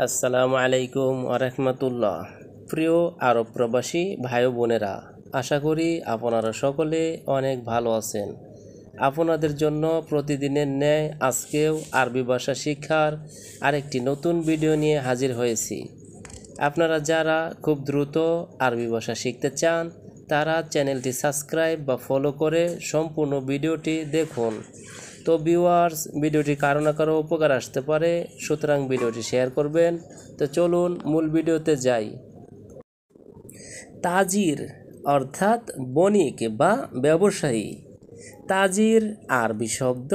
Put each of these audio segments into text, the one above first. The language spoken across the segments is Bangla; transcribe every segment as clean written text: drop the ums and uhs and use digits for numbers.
আসসালামু আলাইকুম ওরহমতুল্লাহ। প্রিয় আরব প্রবাসী ভাই বোনেরা, আশা করি আপনারা সকলে অনেক ভালো আছেন। আপনাদের জন্য প্রতিদিনের ন্যায় আজকেও আরবি ভাষা শিক্ষার আরেকটি নতুন ভিডিও নিয়ে হাজির হয়েছি। আপনারা যারা খুব দ্রুত আরবি ভাষা শিখতে চান তারা চ্যানেলটি সাবস্ক্রাইব বা ফলো করে সম্পূর্ণ ভিডিওটি দেখুন। তো ভিউয়ার্স, ভিডিওটি কারো না কারো উপকার আসতে পারে, সুতরাং ভিডিওটি শেয়ার করবেন। তো চলুন মূল ভিডিওতে যাই। তাজির অর্থাৎ বণিক বা ব্যবসায়ী। তাজির আরবি শব্দ,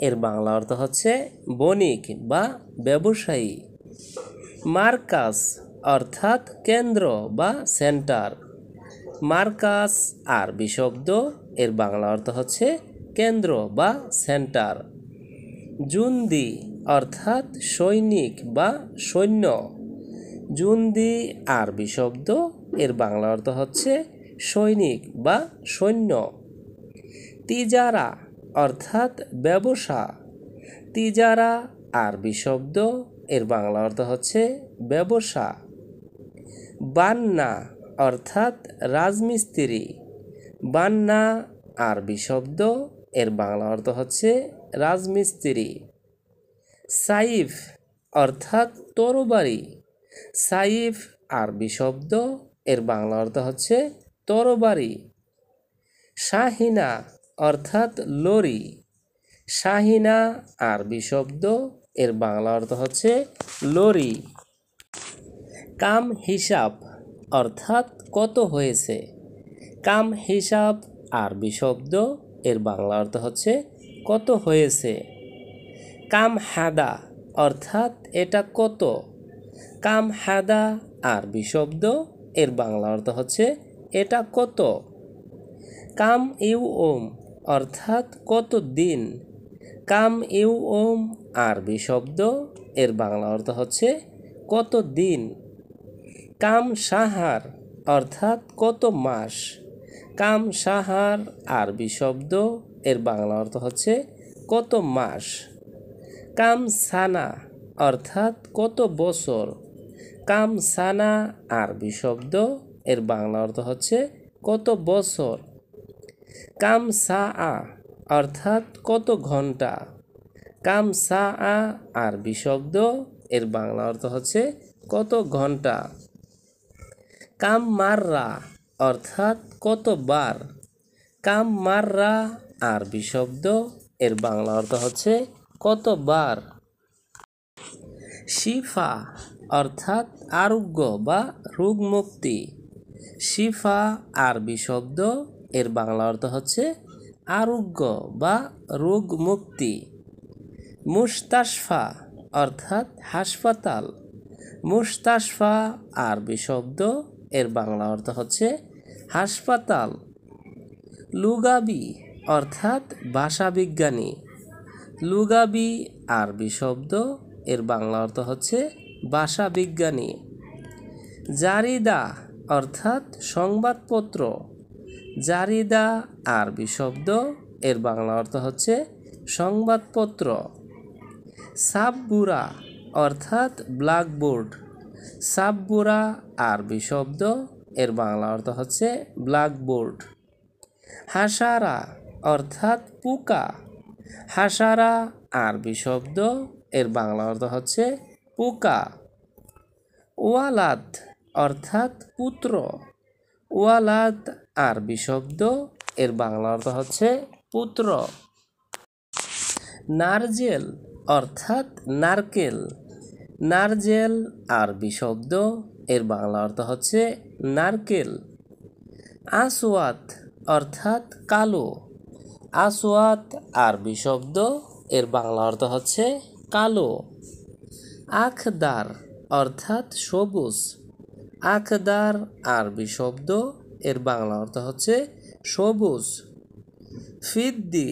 এর বাংলা অর্থ হচ্ছে বণিক বা ব্যবসায়ী। মার্কাস অর্থাৎ কেন্দ্র বা সেন্টার। মার্কাস আরবি শব্দ, এর বাংলা অর্থ হচ্ছে কেন্দ্র বা সেন্টার। জুন্দি অর্থাৎ সৈনিক বা সৈন্য। জুন্দি আরবি শব্দ, এর বাংলা অর্থ হচ্ছে সৈনিক বা সৈন্য। তিজারা অর্থাৎ ব্যবসা। তিজারা আরবি শব্দ, এর বাংলা অর্থ হচ্ছে ব্যবসা। বান্না অর্থাৎ রাজমিস্ত্রি। বান্না আরবি শব্দ, এর বাংলা অর্থ হচ্ছে রাজমিস্ত্রি। সাইফ অর্থাৎ তরবারি। সাইফ আরবি শব্দ, এর বাংলা অর্থ হচ্ছে তরবারি। শাহিনা অর্থাৎ লরি। শাহিনা আরবি শব্দ, এর বাংলা অর্থ হচ্ছে লরি। কাম হিসাব অর্থাৎ কত হয়েছে। কাম হিসাব আরবি শব্দ, এর বাংলা অর্থ হচ্ছে কত হয়েছে। কাম হাদা অর্থাৎ এটা কত। কাম হাদা আরবি শব্দ, এর বাংলা অর্থ হচ্ছে এটা কত। কাম ইউম অর্থাৎ কত দিন। কাম ইউম আরবি শব্দ, এর বাংলা অর্থ হচ্ছে কত দিন। কাম সাহার অর্থাৎ কত মাস। কাম সাহার আরবি শব্দ, এর বাংলা অর্থ হচ্ছে কত মাস। কাম সানা অর্থাৎ কত বছর। কাম সানা আরবি শব্দ, এর বাংলা অর্থ হচ্ছে কত বছর। কাম সাআ অর্থাৎ কত ঘন্টা। কাম সাআ আরবি শব্দ, এর বাংলা অর্থ হচ্ছে কত ঘন্টা। কাম মাররা অর্থাৎ কতবার। কাম মাররা আরবি শব্দ, এর বাংলা অর্থ হচ্ছে কতবার। শিফা অর্থাৎ আরোগ্য বা রোগ মুক্তি। শিফা আরবি শব্দ, এর বাংলা অর্থ হচ্ছে আরোগ্য বা রোগ মুক্তি। মুস্তাশফা অর্থাৎ হাসপাতাল। মুস্তাশফা আরবি শব্দ, এর বাংলা অর্থ হচ্ছে হাসপাতাল। লুগাবি অর্থাৎ ভাষাবিজ্ঞানী। লুগাবি আরবি শব্দ, এর বাংলা অর্থ হচ্ছে ভাষাবিজ্ঞানী। জারিদা অর্থাৎ সংবাদপত্র। জারিদা আরবি শব্দ, এর বাংলা অর্থ হচ্ছে সংবাদপত্র। সাববুরা অর্থাৎ ব্ল্যাকবোর্ড। সাববুরা আরবি শব্দ, এর বাংলা অর্থ হচ্ছে ব্ল্যাকবোর্ড। হাসারা অর্থাৎ পোকা। হাসারা আরবি শব্দ, এর বাংলা অর্থ হচ্ছে পোকা। ওয়ালাদ অর্থাৎ পুত্র। ওয়ালাদ আরবি শব্দ, এর বাংলা অর্থ হচ্ছে পুত্র। নারজেল অর্থাৎ নারকেল। নারজেল আরবি শব্দ, এর বাংলা অর্থ হচ্ছে নারকেল। আসওয়াত অর্থাৎ কালো। আসওয়াত আরবি শব্দ, এর বাংলা অর্থ হচ্ছে কালো। আখদার অর্থাৎ সবুজ। আখদার আরবি শব্দ, এর বাংলা অর্থ হচ্ছে সবুজ। ফিদ্দি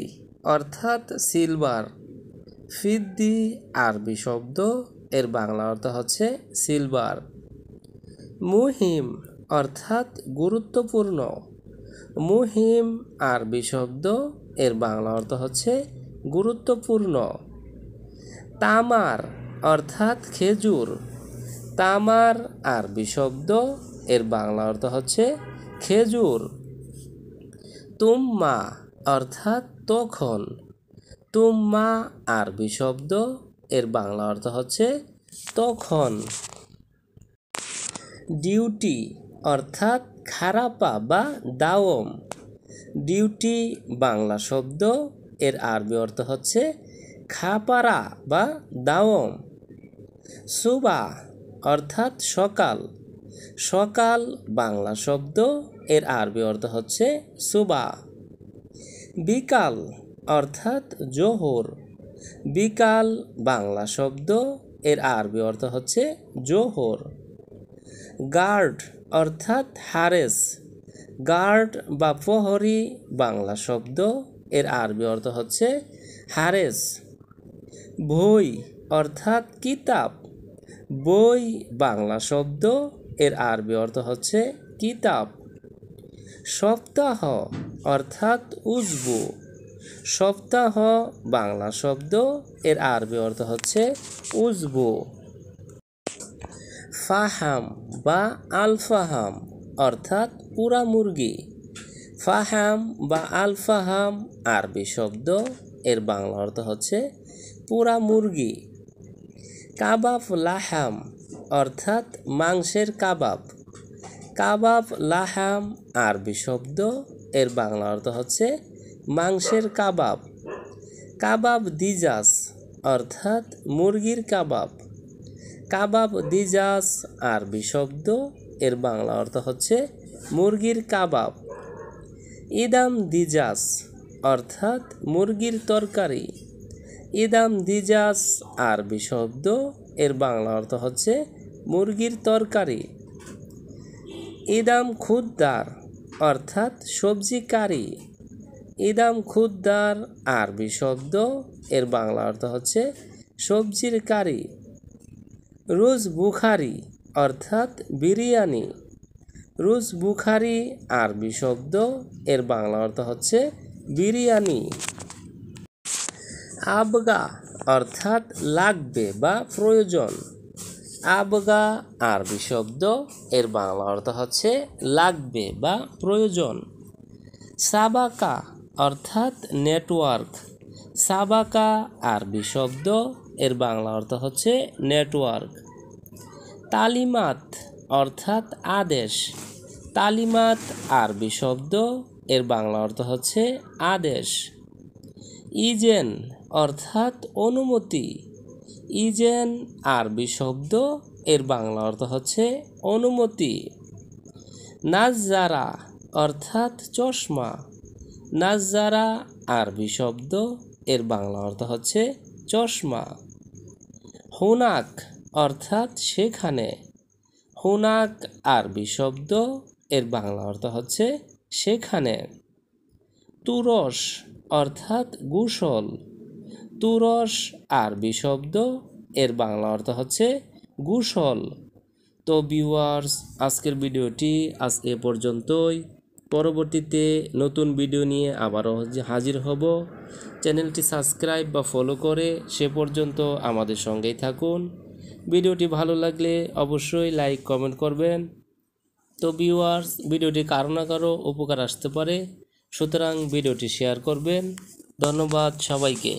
অর্থাৎ সিলভার। ফিদ্দি আরবি শব্দ, এর বাংলা অর্থ হচ্ছে সিলভার। মুহিম অর্থাৎ গুরুত্বপূর্ণ। মুহিম আরবি শব্দ, এর বাংলা অর্থ হচ্ছে গুরুত্বপূর্ণ। তামার অর্থাৎ খেজুর। তামার আরবি শব্দ, এর বাংলা অর্থ হচ্ছে খেজুর। তুম্মা অর্থাৎ তখন। তুম্মা আরবি শব্দ, এর বাংলা অর্থ হচ্ছে তখন। ডিউটি অর্থাৎ খারাপা বা দাওম। ডিউটি বাংলা শব্দ, এর আরবি অর্থ হচ্ছে খাপারা বা দাওম। সুবা অর্থাৎ সকাল। সকাল বাংলা শব্দ, এর আরবি অর্থ হচ্ছে সুবা। বিকাল অর্থাৎ জোহর। বিকাল বাংলা শব্দ, এর আরবি অর্থ হচ্ছে জোহর। গার্ড অর্থাৎ হারেস। গার্ড বা প্রহরী বাংলা শব্দ, এর আরবি অর্থ হচ্ছে হারেস। বই অর্থাৎ কিতাব। বই বাংলা শব্দ, এর আরবি অর্থ হচ্ছে কিতাব। সপ্তাহ অর্থাৎ উজবু। সপ্তাহ বাংলা শব্দ, এর আরবি অর্থ হচ্ছে উজবু। ফাহাম বা আলফাহাম অর্থাৎ পুরা মুরগি। ফাহাম বা আলফাহাম আরবি শব্দ, এর বাংলা অর্থ হচ্ছে পুরা মুরগি। কাবাব লাহাম অর্থাৎ মাংসের কাবাব। কাবাব লাহাম আরবি শব্দ, এর বাংলা অর্থ হচ্ছে মাংসের কাবাব। কাবাব দিজাস অর্থাৎ মুরগির কাবাব। কাবাব দিজাস আরবি শব্দ, এর বাংলা অর্থ হচ্ছে মুরগির কাবাব। ইদাম দিজাস অর্থাৎ মুরগির তরকারি। ইদাম দিজাস আরবি শব্দ, এর বাংলা অর্থ হচ্ছে মুরগির তরকারি। ইদাম খুদ্দার অর্থাৎ সবজি কারি। ইদাম খুদ্দার আরবি শব্দ, এর বাংলা অর্থ হচ্ছে সবজির কারি। রুজ বুখারি অর্থাৎ বিরিয়ানি। রুজ বুখারি আরবি শব্দ, এর বাংলা অর্থ হচ্ছে বিরিয়ানি। আবগা অর্থাৎ লাগবে বা প্রয়োজন। আবগা আরবি শব্দ, এর বাংলা অর্থ হচ্ছে লাগবে বা প্রয়োজন। সাবাকা অর্থাৎ নেটওয়ার্ক। সাবাকা আরবি শব্দ, এর বাংলা অর্থ হচ্ছে নেটওয়ার্ক। তালিমাত অর্থাৎ আদেশ। তালিমাত আরবি শব্দ, এর বাংলা অর্থ হচ্ছে আদেশ। ইজেন অর্থাৎ অনুমতি। ইজেন আরবি শব্দ, এর বাংলা অর্থ হচ্ছে অনুমতি। নাজ্জারা অর্থাৎ চশমা। নাজ্জারা আরবি শব্দ, এর বাংলা অর্থ হচ্ছে চশমা। হুনাক অর্থাৎ সেখানে। হুনাক আরবি শব্দ, এর বাংলা অর্থ হচ্ছে সেখানে। তুরস অর্থাৎ গোসল। তুরস আরবি শব্দ, এর বাংলা অর্থ হচ্ছে গোসল। তো ভিউয়ার্স, আজকের ভিডিওটি আজ এ পর্যন্তই। পরবর্তীতে নতুন ভিডিও নিয়ে আবারও হাজির হব। চ্যানেলটি সাবস্ক্রাইব বা ফলো করে সে পর্যন্ত আমাদের সঙ্গেই থাকুন। ভিডিওটি ভালো লাগলে অবশ্যই লাইক কমেন্ট করবেন। তো ভিউয়ার্স, ভিডিওটি কারো না কারো উপকার আসতে পারে, সুতরাং ভিডিওটি শেয়ার করবেন। ধন্যবাদ সবাইকে।